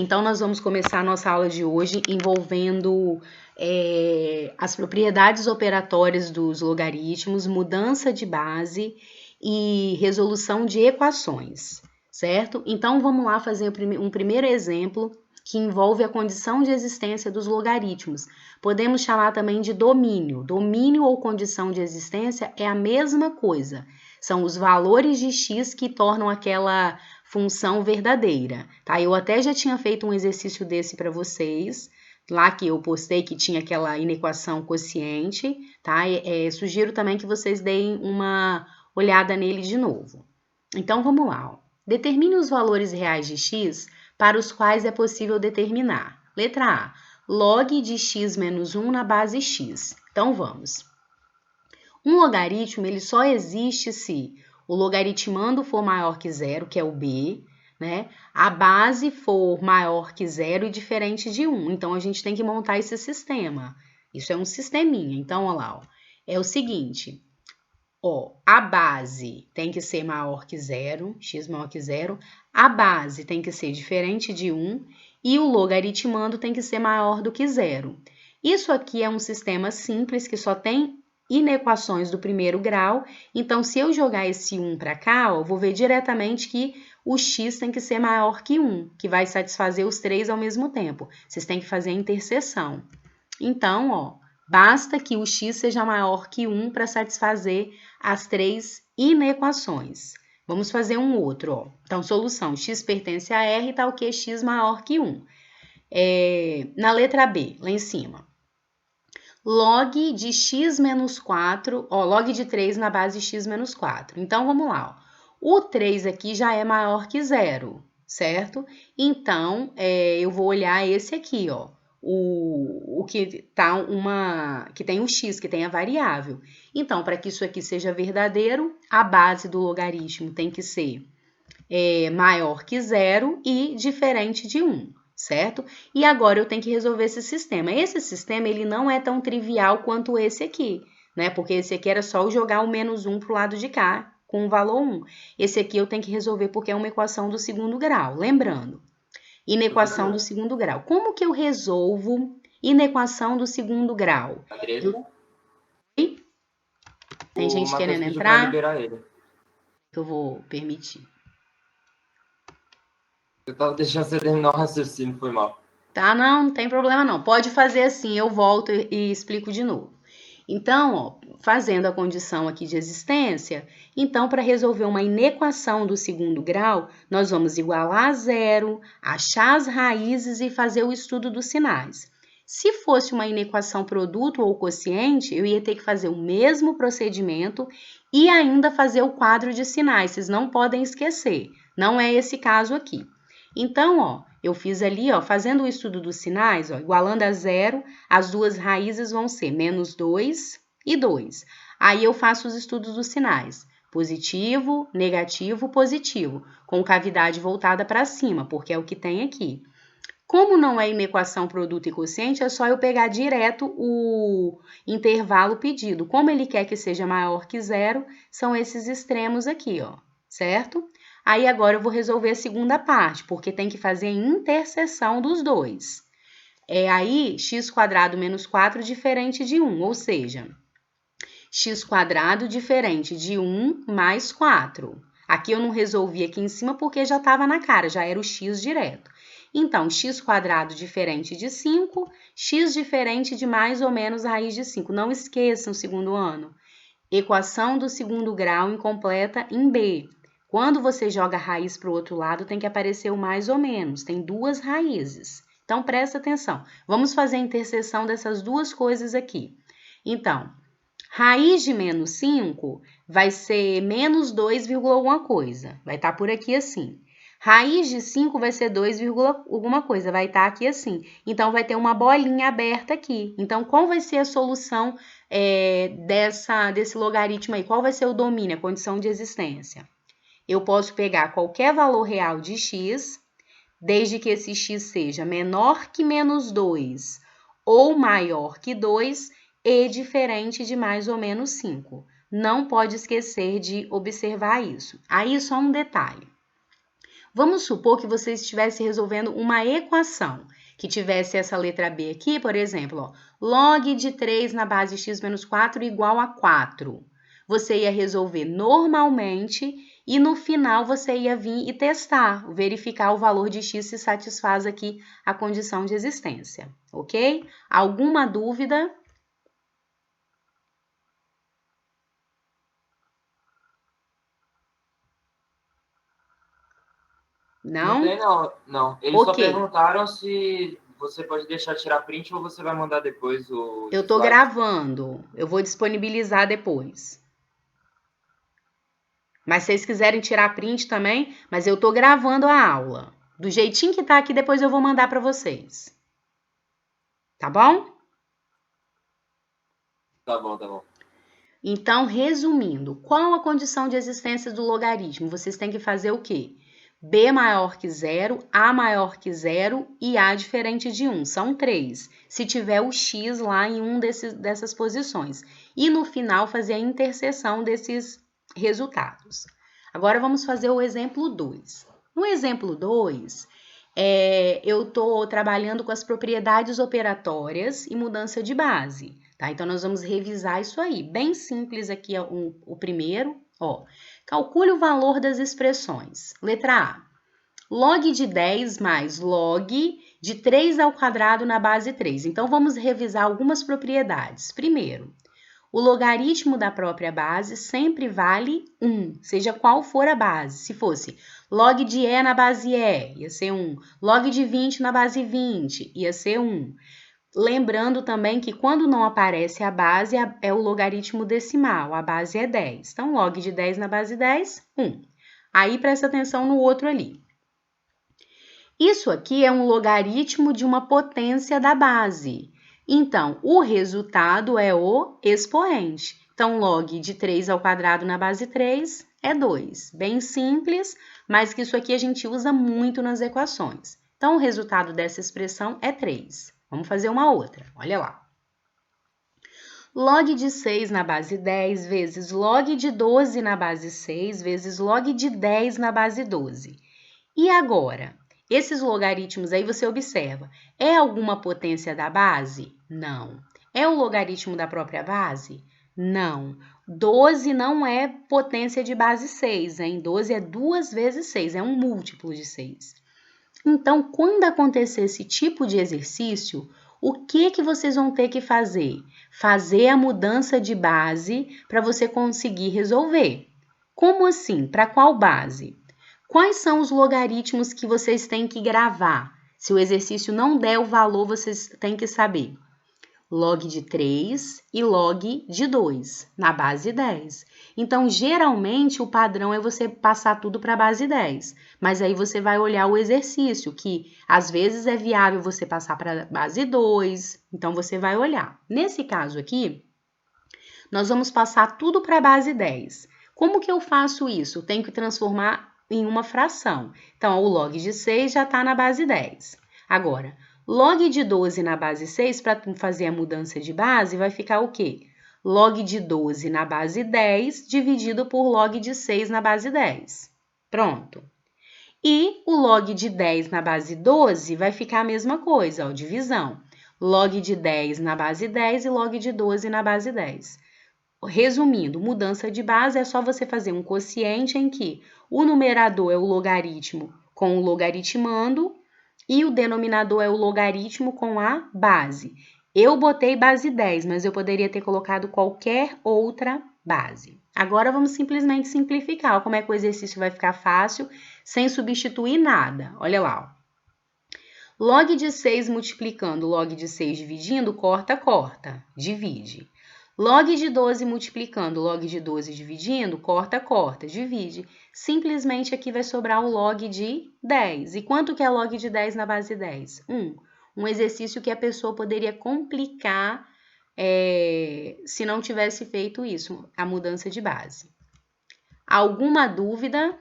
então nós vamos começar a nossa aula de hoje envolvendo as propriedades operatórias dos logaritmos, mudança de base e resolução de equações, certo? Então vamos lá fazer um primeiro exemplo que envolve a condição de existência dos logaritmos. Podemos chamar também de domínio. Domínio ou condição de existência é a mesma coisa. São os valores de x que tornam aquela função verdadeira, tá? Eu até já tinha feito um exercício desse para vocês, lá que eu postei que tinha aquela inequação quociente, tá? Sugiro também que vocês deem uma olhada nele de novo. Então, vamos lá. Ó. Determine os valores reais de x para os quais é possível determinar. Letra A, log de x menos 1 na base x. Então, vamos. Um logaritmo, ele só existe se o logaritmando for maior que zero, que é o b, né? A base for maior que zero e diferente de 1. Então, a gente tem que montar esse sistema. Isso é um sisteminha. Então, olha lá, ó. É o seguinte, ó, a base tem que ser maior que zero, x maior que zero, a base tem que ser diferente de 1 e o logaritmando tem que ser maior do que zero. Isso aqui é um sistema simples que só tem inequações do primeiro grau, então se eu jogar esse 1 para cá, ó, eu vou ver diretamente que o x tem que ser maior que 1, que vai satisfazer os três ao mesmo tempo. Vocês têm que fazer a interseção. Então, ó, basta que o x seja maior que 1 para satisfazer as três inequações. Vamos fazer um outro, ó. Então, solução, x pertence a R, tal que x maior que 1. Na letra B, lá em cima. Log de x menos 4, ó, log de 3 na base x menos 4. Então, vamos lá, ó. O 3 aqui já é maior que zero, certo? Então, eu vou olhar esse aqui, ó. O que tá que tem o x, que tem a variável. Então, para que isso aqui seja verdadeiro, a base do logaritmo tem que ser maior que zero e diferente de 1, certo? E agora eu tenho que resolver esse sistema. Esse sistema, ele não é tão trivial quanto esse aqui, né? Porque esse aqui era só eu jogar o menos 1 para o lado de cá, com o valor 1. Esse aqui eu tenho que resolver porque é uma equação do segundo grau. Lembrando, inequação do segundo grau. Como que eu resolvo inequação do segundo grau? Tem gente querendo entrar? Liberar ele. Eu vou permitir. Eu tava deixando você terminar o raciocínio, foi mal. Tá, não tem problema não. Pode fazer assim, eu volto e explico de novo. Então, ó, fazendo a condição aqui de existência, então, para resolver uma inequação do segundo grau, nós vamos igualar a zero, achar as raízes e fazer o estudo dos sinais. Se fosse uma inequação produto ou quociente, eu ia ter que fazer o mesmo procedimento e ainda fazer o quadro de sinais. Vocês não podem esquecer, não é esse caso aqui. Então, ó, eu fiz ali, ó, fazendo o estudo dos sinais, ó, igualando a zero, as duas raízes vão ser menos 2 e 2. Aí eu faço os estudos dos sinais, positivo, negativo, positivo, com cavidade voltada para cima, porque é o que tem aqui. Como não é inequação produto e quociente, é só eu pegar direto o intervalo pedido. Como ele quer que seja maior que zero, são esses extremos aqui, ó, certo? Aí agora eu vou resolver a segunda parte, porque tem que fazer a interseção dos dois. Aí, x² menos 4 diferente de 1, ou seja, x² diferente de 1 mais 4. Aqui eu não resolvi aqui em cima porque já estava na cara, já era o x direto. Então, x² diferente de 5, x diferente de mais ou menos a raiz de 5. Não esqueçam, segundo ano. Equação do segundo grau incompleta em B. Quando você joga a raiz para o outro lado, tem que aparecer o mais ou menos. Tem duas raízes. Então, presta atenção. Vamos fazer a interseção dessas duas coisas aqui. Então, raiz de menos 5 vai ser menos 2, alguma coisa. Vai estar por aqui assim. Raiz de 5 vai ser 2, alguma coisa. Vai estar aqui assim. Então, vai ter uma bolinha aberta aqui. Então, qual vai ser a solução desse logaritmo aí? Qual vai ser o domínio, a condição de existência? Eu posso pegar qualquer valor real de x, desde que esse x seja menor que menos 2 ou maior que 2 e diferente de mais ou menos 5. Não pode esquecer de observar isso. Aí, só um detalhe. Vamos supor que você estivesse resolvendo uma equação, que tivesse essa letra B aqui, por exemplo, ó, log de 3 na base x menos 4 igual a 4. Você ia resolver normalmente e no final você ia vir e testar, verificar o valor de x se satisfaz aqui a condição de existência, ok? Alguma dúvida? Não Não? tem, não. Não. Eles só Ok. perguntaram se você pode deixar tirar print ou você vai mandar depois os Eu tô slides. gravando, eu vou disponibilizar depois. Mas se vocês quiserem tirar print também, mas eu tô gravando a aula. Do jeitinho que tá aqui, depois eu vou mandar para vocês. Tá bom? Tá bom, tá bom. Então, resumindo, qual a condição de existência do logaritmo? Vocês têm que fazer o quê? B maior que zero, A maior que zero e A diferente de 1. São 3. Se tiver o X lá em dessas posições. E no final fazer a interseção desses resultados. Agora vamos fazer o exemplo 2. No exemplo 2, eu estou trabalhando com as propriedades operatórias e mudança de base. Tá? Então, nós vamos revisar isso aí. Bem simples aqui o primeiro. Ó, calcule o valor das expressões. Letra A. Log de 10 mais log de 3 ao quadrado na base 3. Então, vamos revisar algumas propriedades. Primeiro, o logaritmo da própria base sempre vale 1, seja qual for a base. Se fosse log de E na base E, ia ser 1. Log de 20 na base 20, ia ser 1. Lembrando também que quando não aparece a base, é o logaritmo decimal, a base é 10. Então, log de 10 na base 10, 1. Aí, presta atenção no outro ali. Isso aqui é um logaritmo de uma potência da base. Então, o resultado é o expoente. Então, log de 3 ao quadrado na base 3 é 2. Bem simples, mas que isso aqui a gente usa muito nas equações. Então, o resultado dessa expressão é 3. Vamos fazer uma outra. Olha lá. Log de 6 na base 10 vezes log de 12 na base 6 vezes log de 10 na base 12. E agora? Esses logaritmos aí você observa. É alguma potência da base? Não. É o logaritmo da própria base? Não. 12 não é potência de base 6, hein? 12 é 2 vezes 6, é um múltiplo de 6. Então, quando acontecer esse tipo de exercício, o que vocês vão ter que fazer? Fazer a mudança de base para você conseguir resolver. Como assim? Para qual base? Quais são os logaritmos que vocês têm que gravar? Se o exercício não der o valor, vocês têm que saber. Log de 3 e log de 2, na base 10. Então, geralmente, o padrão é você passar tudo para a base 10. Mas aí você vai olhar o exercício, que às vezes é viável você passar para a base 2. Então, você vai olhar. Nesse caso aqui, nós vamos passar tudo para a base 10. Como que eu faço isso? Eu tenho que transformar em uma fração. Então, o log de 6 já está na base 10. Agora, log de 12 na base 6, para fazer a mudança de base, vai ficar o quê? Log de 12 na base 10 dividido por log de 6 na base 10. Pronto. E o log de 10 na base 12 vai ficar a mesma coisa, ó, divisão. Log de 10 na base 10 e log de 12 na base 10. Resumindo, mudança de base é só você fazer um quociente em que o numerador é o logaritmo com o logaritmando e o denominador é o logaritmo com a base. Eu botei base 10, mas eu poderia ter colocado qualquer outra base. Agora vamos simplesmente simplificar. Como é que o exercício vai ficar fácil sem substituir nada? Olha lá. Ó. Log de 6 multiplicando log de 6 dividindo, corta, corta, divide. Log de 12 multiplicando log de 12 dividindo, corta, corta, divide. Simplesmente aqui vai sobrar o log de 10. E quanto que é log de 10 na base 10? 1. Um exercício que a pessoa poderia complicar se não tivesse feito isso, a mudança de base. Alguma dúvida?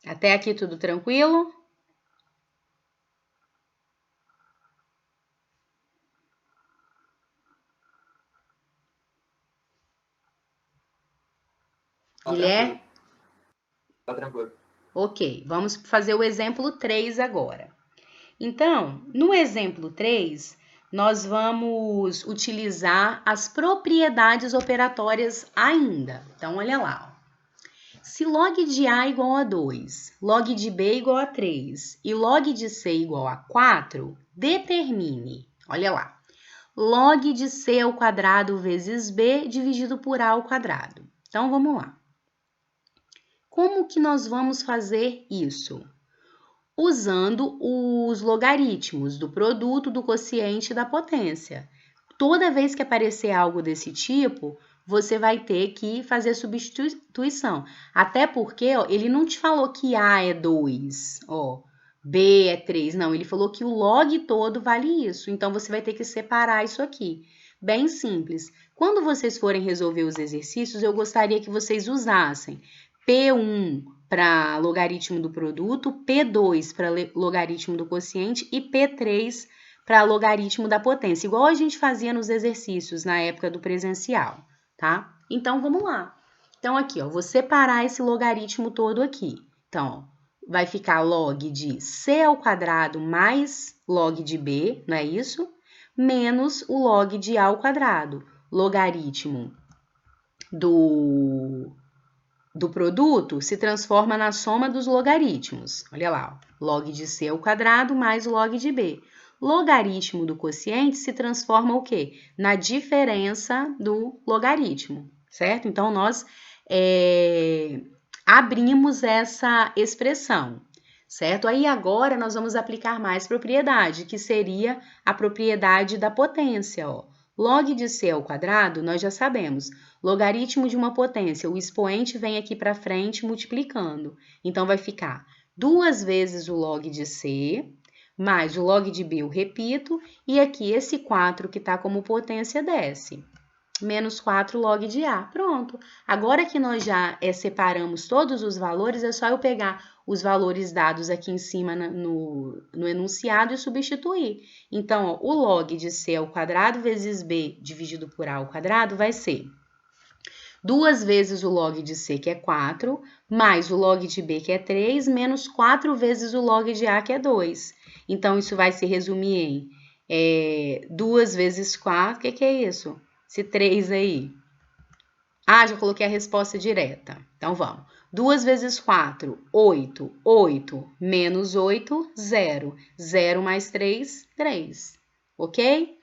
Até aqui tudo tranquilo? acordo. Ok, vamos fazer o exemplo 3 agora. Então, no exemplo 3, nós vamos utilizar as propriedades operatórias ainda. Então, olha lá. Ó. Se log de A igual a 2, log de B igual a 3 e log de C igual a 4, determine, olha lá, log de C ao quadrado vezes B dividido por A ao quadrado. Então, vamos lá. Como que nós vamos fazer isso? Usando os logaritmos do produto, do quociente e da potência. Toda vez que aparecer algo desse tipo, você vai ter que fazer substituição. Até porque ó, ele não te falou que A é 2, ó, B é 3. Não, ele falou que o log todo vale isso. Então, você vai ter que separar isso aqui. Bem simples. Quando vocês forem resolver os exercícios, eu gostaria que vocês usassem P1 para logaritmo do produto, P2 para logaritmo do quociente e P3 para logaritmo da potência, igual a gente fazia nos exercícios na época do presencial, tá? Então, vamos lá. Então, aqui, ó, vou separar esse logaritmo todo aqui. Então, ó, vai ficar log de C ao quadrado mais log de B, não é isso? Menos o log de A ao quadrado, logaritmo do produto se transforma na soma dos logaritmos. Olha lá, ó, log de C ao quadrado mais log de B. Logaritmo do quociente se transforma o quê? Na diferença do logaritmo, certo? Então, nós abrimos essa expressão, certo? Aí, agora, nós vamos aplicar mais propriedade, que seria a propriedade da potência, ó. Log de C ao quadrado, nós já sabemos. Logaritmo de uma potência, o expoente vem aqui para frente multiplicando. Então, vai ficar 2 vezes o log de C, mais o log de B eu repito, e aqui esse 4 que está como potência desce. Menos 4 log de A. Pronto. Agora que nós já separamos todos os valores, é só eu pegar os valores dados aqui em cima no enunciado e substituir. Então, ó, o log de C ao quadrado vezes B dividido por A ao quadrado vai ser 2 vezes o log de C, que é 4, mais o log de B, que é 3, menos 4 vezes o log de A, que é 2. Então, isso vai se resumir em 2 vezes 4, o que é isso? Esse 3 aí. Ah, já coloquei a resposta direta. Então, vamos. 2 vezes 4, 8. 8 menos 8, 0. 0 mais 3, 3. Ok?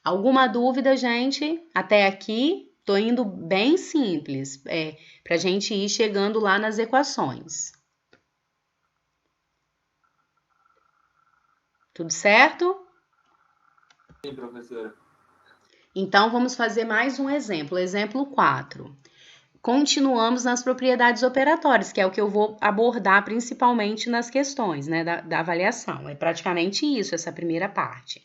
Alguma dúvida, gente? Até aqui, tô indo bem simples, para a gente ir chegando lá nas equações. Tudo certo? Sim, professora. Então, vamos fazer mais um exemplo. Exemplo 4. Continuamos nas propriedades operatórias, que é o que eu vou abordar principalmente nas questões, né, da avaliação. É praticamente isso, essa primeira parte.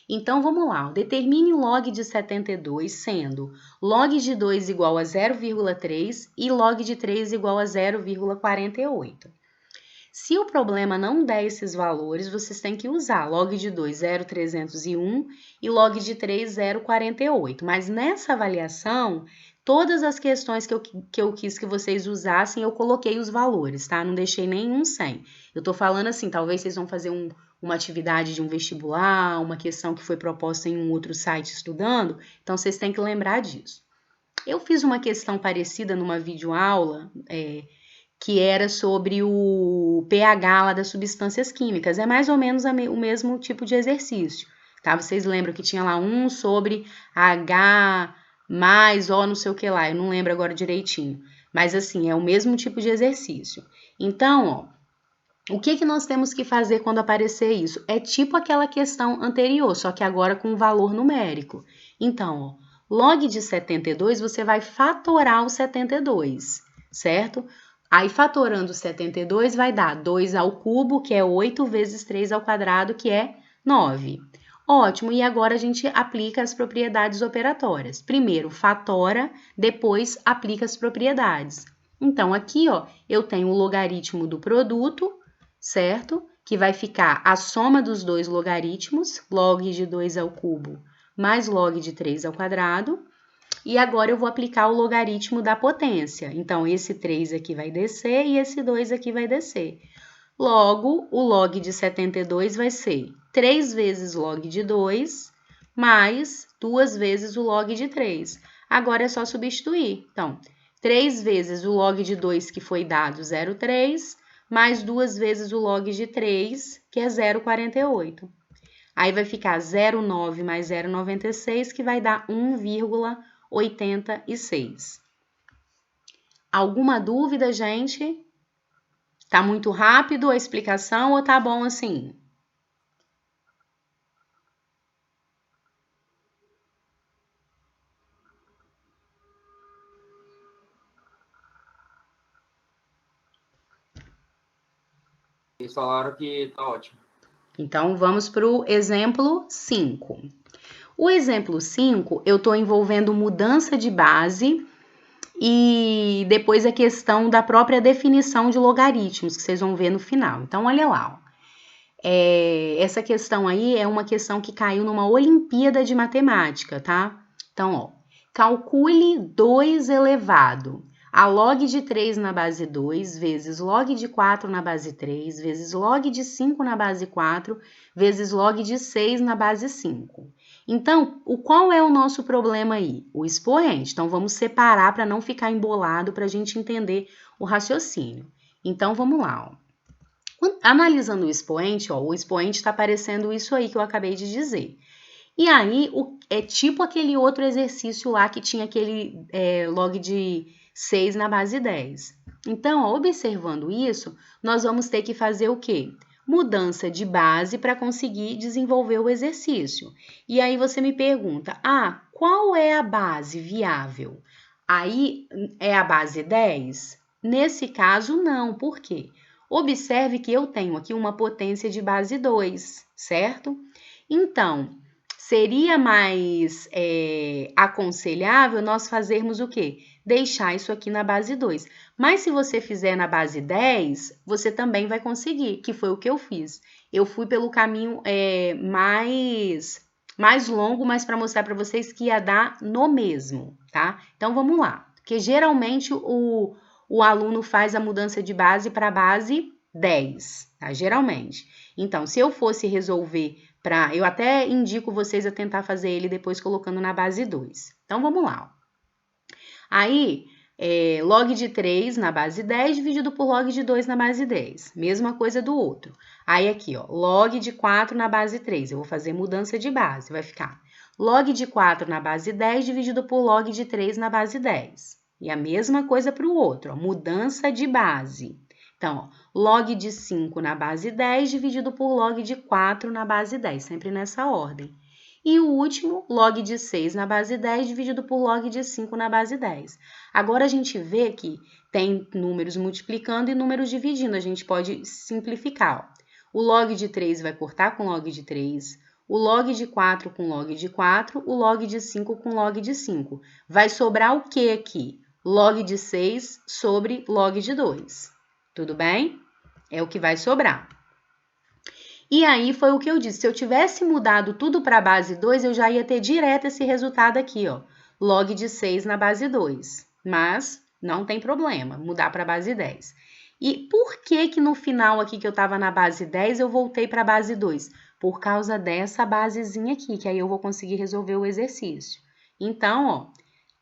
Então, vamos lá. Determine log de 72 sendo log de 2 igual a 0,3 e log de 3 igual a 0,48. Se o problema não der esses valores, vocês têm que usar log de 2, 0,301 e log de 3, 0,48. Mas nessa avaliação, todas as questões que eu quis que vocês usassem, eu coloquei os valores, tá? Não deixei nenhum sem. Eu tô falando assim, talvez vocês vão fazer uma atividade de um vestibular, uma questão que foi proposta em um outro site estudando, então vocês têm que lembrar disso. Eu fiz uma questão parecida numa videoaula, que era sobre o pH lá das substâncias químicas. É mais ou menos o mesmo tipo de exercício, tá? Vocês lembram que tinha lá um sobre H mais O não sei o que lá, eu não lembro agora direitinho. Mas assim, é o mesmo tipo de exercício. Então, ó, o que nós temos que fazer quando aparecer isso? É tipo aquela questão anterior, só que agora com valor numérico. Então, ó, log de 72, você vai fatorar o 72, certo? Aí, fatorando 72, vai dar 2 ao cubo, que é 8, vezes 3 ao quadrado, que é 9. Ótimo, e agora a gente aplica as propriedades operatórias. Primeiro, fatora, depois aplica as propriedades. Então, aqui, ó, eu tenho o logaritmo do produto, certo? Que vai ficar a soma dos dois logaritmos, log de 2 ao cubo mais log de 3 ao quadrado. E agora eu vou aplicar o logaritmo da potência. Então, esse 3 aqui vai descer e esse 2 aqui vai descer. Logo, o log de 72 vai ser 3 vezes log de 2 mais 2 vezes o log de 3. Agora é só substituir. Então, 3 vezes o log de 2 que foi dado, 0,3, mais 2 vezes o log de 3, que é 0,48. Aí vai ficar 0,9 mais 0,96, que vai dar 1,86. Alguma dúvida, gente? Tá muito rápido a explicação ou tá bom assim? Eles falaram que tá ótimo. Então, vamos para o exemplo 5. O exemplo 5, eu estou envolvendo mudança de base e depois a questão da própria definição de logaritmos, que vocês vão ver no final. Então, olha lá. Essa questão aí é uma questão que caiu numa Olimpíada de Matemática, tá? Então, ó, calcule 2 elevado a log de 3 na base 2, vezes log de 4 na base 3, vezes log de 5 na base 4, vezes log de 6 na base 5. Então, qual é o nosso problema aí? O expoente. Então, vamos separar para não ficar embolado, para a gente entender o raciocínio. Então, vamos lá, ó. Analisando o expoente, ó, o expoente está aparecendo isso aí que eu acabei de dizer. E aí, é tipo aquele outro exercício lá que tinha aquele log de 6 na base 10. Então, ó, observando isso, nós vamos ter que fazer o quê? Mudança de base para conseguir desenvolver o exercício. E aí você me pergunta, qual é a base viável? Aí, é a base 10? Nesse caso, não. Por quê? Observe que eu tenho aqui uma potência de base 2, certo? Então, seria mais aconselhável nós fazermos o quê? Deixar isso aqui na base 2. Mas se você fizer na base 10, você também vai conseguir, que foi o que eu fiz. Eu fui pelo caminho mais longo, mas para mostrar para vocês que ia dar no mesmo, tá? Então, vamos lá. Porque geralmente o aluno faz a mudança de base para a base 10, tá? Geralmente. Então, se eu fosse resolver eu até indico vocês a tentar fazer ele depois colocando na base 2. Então, vamos lá. Aí, log de 3 na base 10 dividido por log de 2 na base 10. Mesma coisa do outro. Aí, aqui, ó, log de 4 na base 3. Eu vou fazer mudança de base. Vai ficar log de 4 na base 10 dividido por log de 3 na base 10. E a mesma coisa para o outro, ó, mudança de base. Então, ó, log de 5 na base 10 dividido por log de 4 na base 10, sempre nessa ordem. E o último, log de 6 na base 10 dividido por log de 5 na base 10. Agora, a gente vê que tem números multiplicando e números dividindo. A gente pode simplificar. Ó. O log de 3 vai cortar com log de 3, o log de 4 com log de 4, o log de 5 com log de 5. Vai sobrar o que aqui? Log de 6 sobre log de 2. Tudo bem? É o que vai sobrar. E aí foi o que eu disse, se eu tivesse mudado tudo para a base 2, eu já ia ter direto esse resultado aqui, ó. Log de 6 na base 2. Mas não tem problema, mudar para a base 10. E por que no final aqui que eu estava na base 10, eu voltei para a base 2? Por causa dessa basezinha aqui, que aí eu vou conseguir resolver o exercício. Então, ó,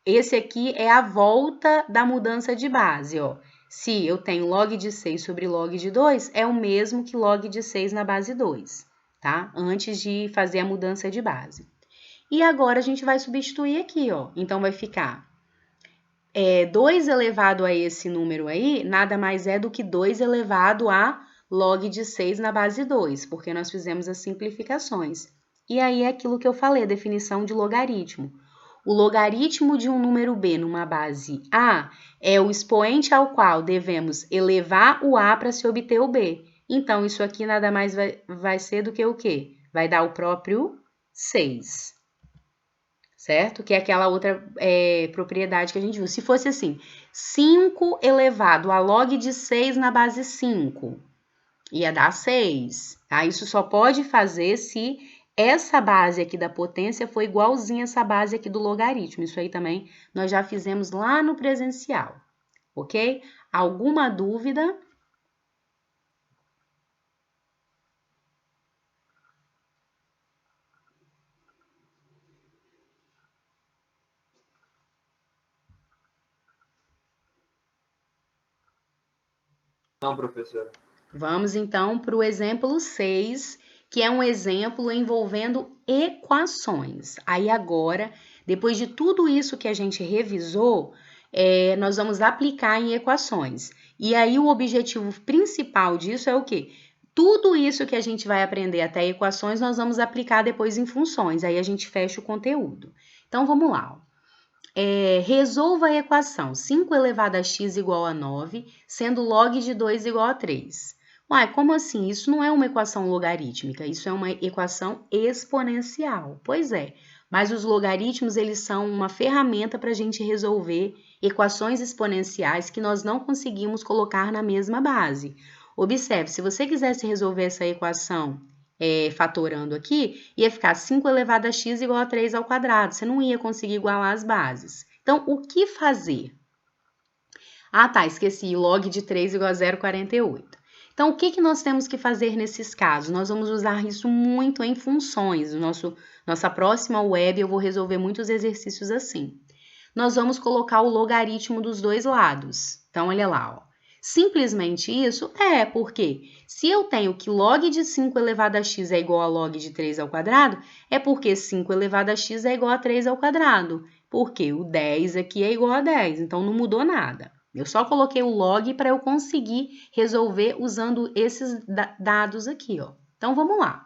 esse aqui é a volta da mudança de base, ó. Se eu tenho log de 6 sobre log de 2, é o mesmo que log de 6 na base 2, tá? Antes de fazer a mudança de base. E agora a gente vai substituir aqui, ó. Então, vai ficar 2 elevado a esse número aí, nada mais é do que 2 elevado a log de 6 na base 2, porque nós fizemos as simplificações. E aí é aquilo que eu falei, a definição de logaritmo. O logaritmo de um número b numa base a é o expoente ao qual devemos elevar o a para se obter o b. Então, isso aqui nada mais vai ser do que o quê? Vai dar o próprio 6, certo? Que é aquela outra propriedade que a gente viu. Se fosse assim, 5 elevado a log de 6 na base 5, ia dar 6, tá? Isso só pode fazer se essa base aqui da potência foi igualzinha essa base aqui do logaritmo. Isso aí também nós já fizemos lá no presencial, ok? Alguma dúvida? Não, professora. Vamos então para o exemplo 6, que é um exemplo envolvendo equações. Aí agora, depois de tudo isso que a gente revisou, nós vamos aplicar em equações. E aí o objetivo principal disso é o quê? Tudo isso que a gente vai aprender até equações, nós vamos aplicar depois em funções. Aí a gente fecha o conteúdo. Então vamos lá. Resolva a equação 5 elevado a x igual a 9, sendo log de 2 igual a 3. Uai, como assim? Isso não é uma equação logarítmica, isso é uma equação exponencial. Pois é, mas os logaritmos eles são uma ferramenta para a gente resolver equações exponenciais que nós não conseguimos colocar na mesma base. Observe, se você quisesse resolver essa equação fatorando aqui, ia ficar 5 elevado a x igual a 3 ao quadrado. Você não ia conseguir igualar as bases. Então, o que fazer? Ah, tá, esqueci. Log de 3 igual a 0,48. Então, o que nós temos que fazer nesses casos? Nós vamos usar isso muito em funções. Nossa próxima web eu vou resolver muitos exercícios assim. Nós vamos colocar o logaritmo dos dois lados. Então, olha lá, ó. Simplesmente isso porque se eu tenho que log de 5 elevado a x é igual a log de 3 ao quadrado, é porque 5 elevado a x é igual a 3 ao quadrado. Porque o 10 aqui é igual a 10, então não mudou nada. Eu só coloquei o log para eu conseguir resolver usando esses dados aqui, ó. Então, vamos lá.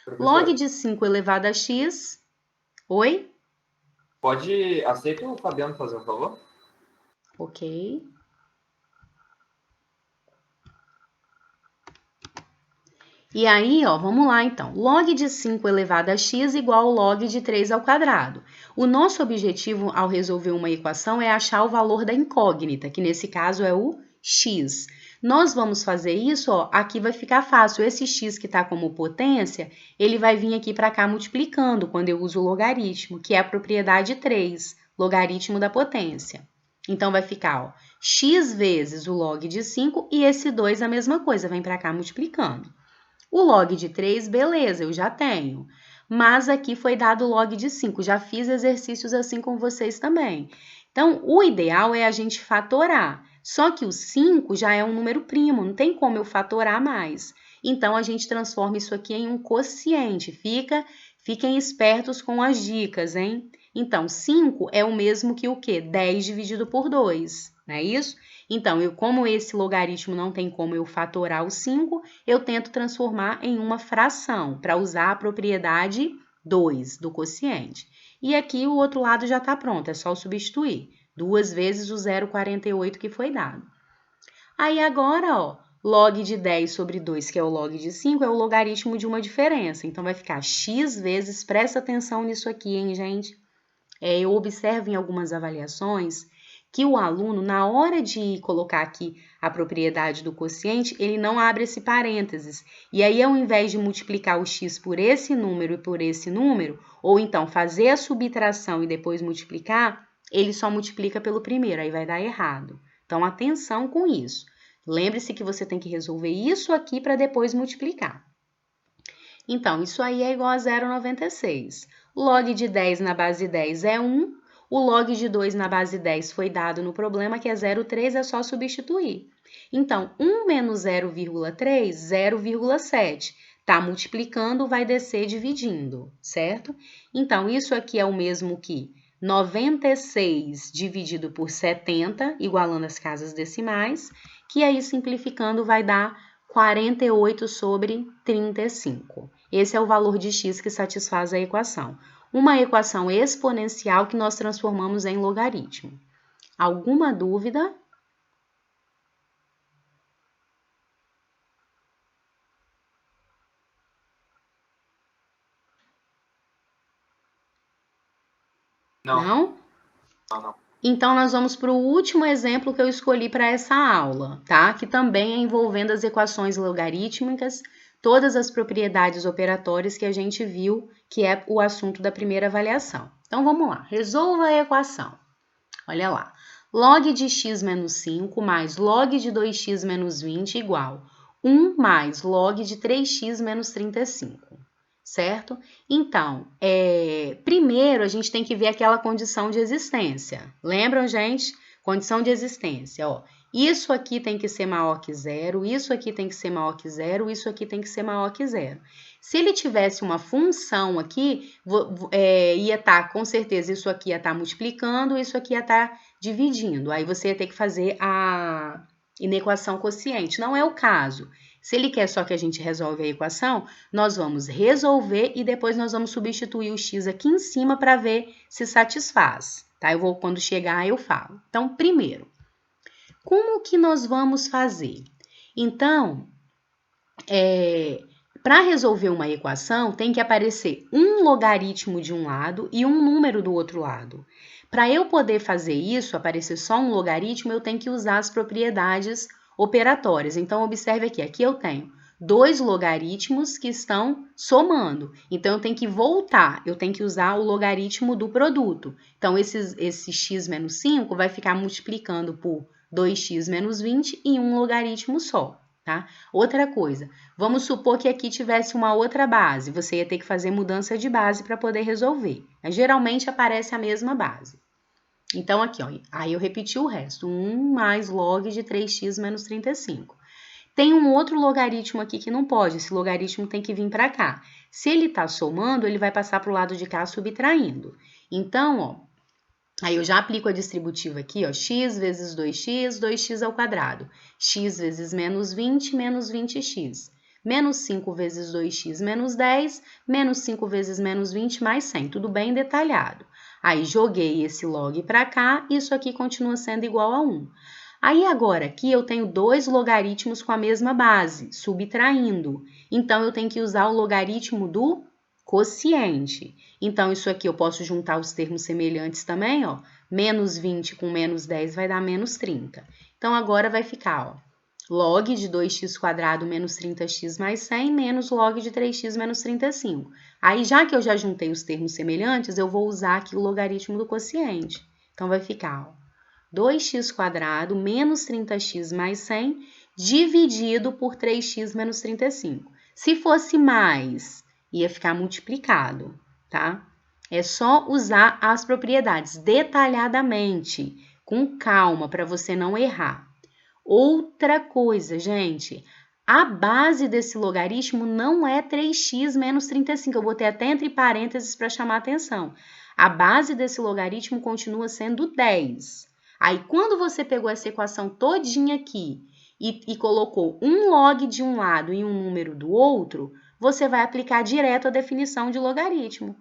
Professora, Log de 5 elevado a x... Oi? Aceita o Fabiano fazer um favor? Ok. E aí, ó, vamos lá então. Log de 5 elevado a x igual ao log de 3 ao quadrado. O nosso objetivo ao resolver uma equação é achar o valor da incógnita, que nesse caso é o x. Nós vamos fazer isso, ó, aqui vai ficar fácil. Esse x que está como potência, ele vai vir aqui para cá multiplicando quando eu uso o logaritmo, que é a propriedade 3, logaritmo da potência. Então, vai ficar, ó, x vezes o log de 5 e esse 2 a mesma coisa, vem para cá multiplicando. O log de 3, beleza, eu já tenho. Mas aqui foi dado o log de 5. Já fiz exercícios assim com vocês também. Então, o ideal é a gente fatorar. Só que o 5 já é um número primo, não tem como eu fatorar mais. Então, a gente transforma isso aqui em um quociente. Fiquem espertos com as dicas, hein? Então, 5 é o mesmo que o quê? 10 dividido por 2, não é isso? Então, como esse logaritmo não tem como eu fatorar o 5, eu tento transformar em uma fração, para usar a propriedade 2 do quociente. E aqui o outro lado já está pronto, é só substituir. 2 vezes o 0,48 que foi dado. Aí agora, ó, log de 10 sobre 2, que é o log de 5, é o logaritmo de uma diferença. Então, vai ficar x vezes, presta atenção nisso aqui, hein, gente? Eu observo em algumas avaliações que o aluno, na hora de colocar aqui a propriedade do quociente, ele não abre esse parênteses. E aí, ao invés de multiplicar o x por esse número e por esse número, ou então fazer a subtração e depois multiplicar, ele só multiplica pelo primeiro, aí vai dar errado. Então, atenção com isso. Lembre-se que você tem que resolver isso aqui para depois multiplicar. Então, isso aí é igual a 0,96. Log de 10 na base 10 é 1. O log de 2 na base 10 foi dado no problema, que é 0,3, é só substituir. Então, 1 menos 0,3, 0,7. Está multiplicando, vai descer dividindo, certo? Então, isso aqui é o mesmo que 96 dividido por 70, igualando as casas decimais, que aí simplificando vai dar 48 sobre 35. Esse é o valor de x que satisfaz a equação. Uma equação exponencial que nós transformamos em logaritmo. Alguma dúvida? Não? Não. Então, nós vamos para o último exemplo que eu escolhi para essa aula, tá? Que também é envolvendo as equações logarítmicas, todas as propriedades operatórias que a gente viu, que é o assunto da primeira avaliação. Então, vamos lá. Resolva a equação. Olha lá. Log de x menos 5 mais log de 2x menos 20 igual 1 mais log de 3x menos 35. Certo? Então, primeiro a gente tem que ver aquela condição de existência. Lembram, gente? Condição de existência, ó. Isso aqui tem que ser maior que zero, isso aqui tem que ser maior que zero, isso aqui tem que ser maior que zero. Se ele tivesse uma função aqui, ia estar, com certeza, isso aqui ia estar multiplicando, isso aqui ia estar dividindo. Aí você ia ter que fazer a inequação quociente. Não é o caso. Se ele quer só que a gente resolve a equação, nós vamos resolver e depois nós vamos substituir o x aqui em cima para ver se satisfaz. Tá? Quando chegar, eu falo. Então, primeiro, como que nós vamos fazer? Então, para resolver uma equação, tem que aparecer um logaritmo de um lado e um número do outro lado. Para eu poder fazer isso, aparecer só um logaritmo, eu tenho que usar as propriedades operatórias. Então, observe aqui eu tenho 2 logaritmos que estão somando. Então, eu tenho que voltar, eu tenho que usar o logaritmo do produto. Então, esse x menos 5 vai ficar multiplicando por 2x menos 20 em um logaritmo só. Tá? Outra coisa, vamos supor que aqui tivesse uma outra base, você ia ter que fazer mudança de base para poder resolver. Mas, geralmente aparece a mesma base. Então, aqui, ó, aí eu repeti o resto, 1 mais log de 3x menos 35. Tem um outro logaritmo aqui que não pode, esse logaritmo tem que vir para cá. Se ele está somando, ele vai passar para o lado de cá subtraindo. Então, ó, aí eu já aplico a distributiva aqui, ó, x vezes 2x, 2x ao quadrado. X vezes menos 20, menos 20x. Menos 5 vezes 2x menos 10, menos 5 vezes menos 20 mais 100. Tudo bem detalhado. Aí joguei esse log para cá, isso aqui continua sendo igual a 1. Aí agora aqui eu tenho 2 logaritmos com a mesma base, subtraindo. Então eu tenho que usar o logaritmo do quociente. Então, isso aqui eu posso juntar os termos semelhantes também, ó. Menos 20 com menos 10 vai dar menos 30. Então, agora vai ficar, ó, log de 2x² menos 30x mais 100 menos log de 3x menos 35. Aí, já que eu já juntei os termos semelhantes, eu vou usar aqui o logaritmo do quociente. Então, vai ficar, ó, 2x² menos 30x mais 100 dividido por 3x menos 35. Se fosse mais, ia ficar multiplicado, tá? É só usar as propriedades detalhadamente, com calma, para você não errar. Outra coisa, gente, a base desse logaritmo não é 3x menos 35. Eu botei até entre parênteses para chamar a atenção. A base desse logaritmo continua sendo 10. Aí, quando você pegou essa equação todinha aqui e colocou um log de um lado e um número do outro, você vai aplicar direto a definição de logaritmo.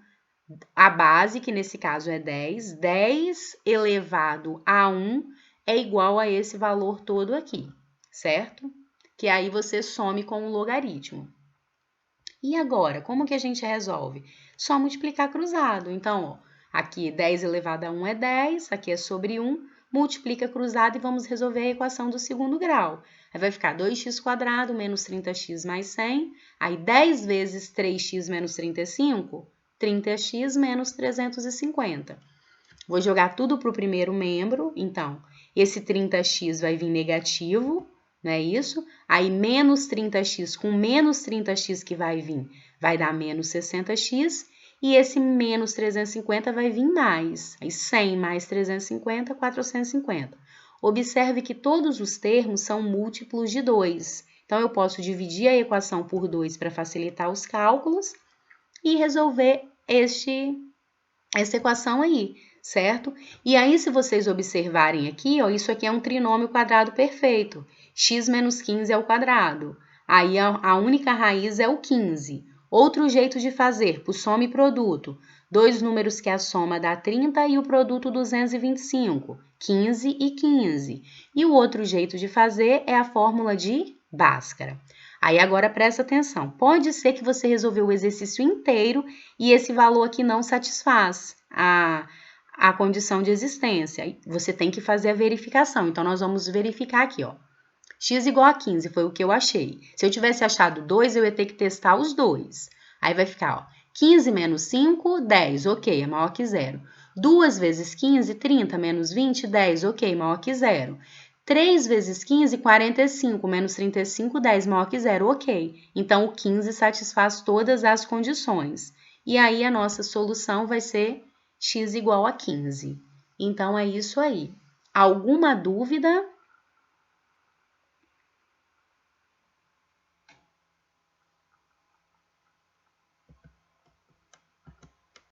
A base, que nesse caso é 10, 10 elevado a 1 é igual a esse valor todo aqui, certo? Que aí você some com o logaritmo. E agora, como que a gente resolve? Só multiplicar cruzado. Então, ó, aqui 10 elevado a 1 é 10, aqui é sobre 1, multiplica cruzado e vamos resolver a equação do segundo grau. Aí vai ficar 2x² menos 30x mais 100, aí 10 vezes 3x menos 35, 30x menos 350. Vou jogar tudo para o primeiro membro, então, esse 30x vai vir negativo, não é isso? Aí, menos 30x com menos 30x que vai vir, vai dar menos 60x, e esse menos 350 vai vir mais. Aí, 100 mais 350, 450. Observe que todos os termos são múltiplos de 2. Então, eu posso dividir a equação por 2 para facilitar os cálculos e resolver essa equação aí, certo? E aí, se vocês observarem aqui, ó, isso aqui é um trinômio quadrado perfeito. X menos 15 é o quadrado. Aí, a única raiz é o 15. Outro jeito de fazer, por soma e produto. 2 números que a soma dá 30 e o produto 225. 15 e 15. E o outro jeito de fazer é a fórmula de Bhaskara. Aí, agora, presta atenção. Pode ser que você resolveu o exercício inteiro e esse valor aqui não satisfaz a condição de existência. Você tem que fazer a verificação. Então, nós vamos verificar aqui, ó. x igual a 15 foi o que eu achei. Se eu tivesse achado 2, eu ia ter que testar os dois. Aí vai ficar, ó, 15 menos 5, 10, ok, é maior que zero. 2 vezes 15, 30, menos 20, 10, ok, maior que zero. 3 vezes 15, 45, menos 35, 10, maior que zero, ok. Então, o 15 satisfaz todas as condições. E aí, a nossa solução vai ser x igual a 15. Então, é isso aí. Alguma dúvida?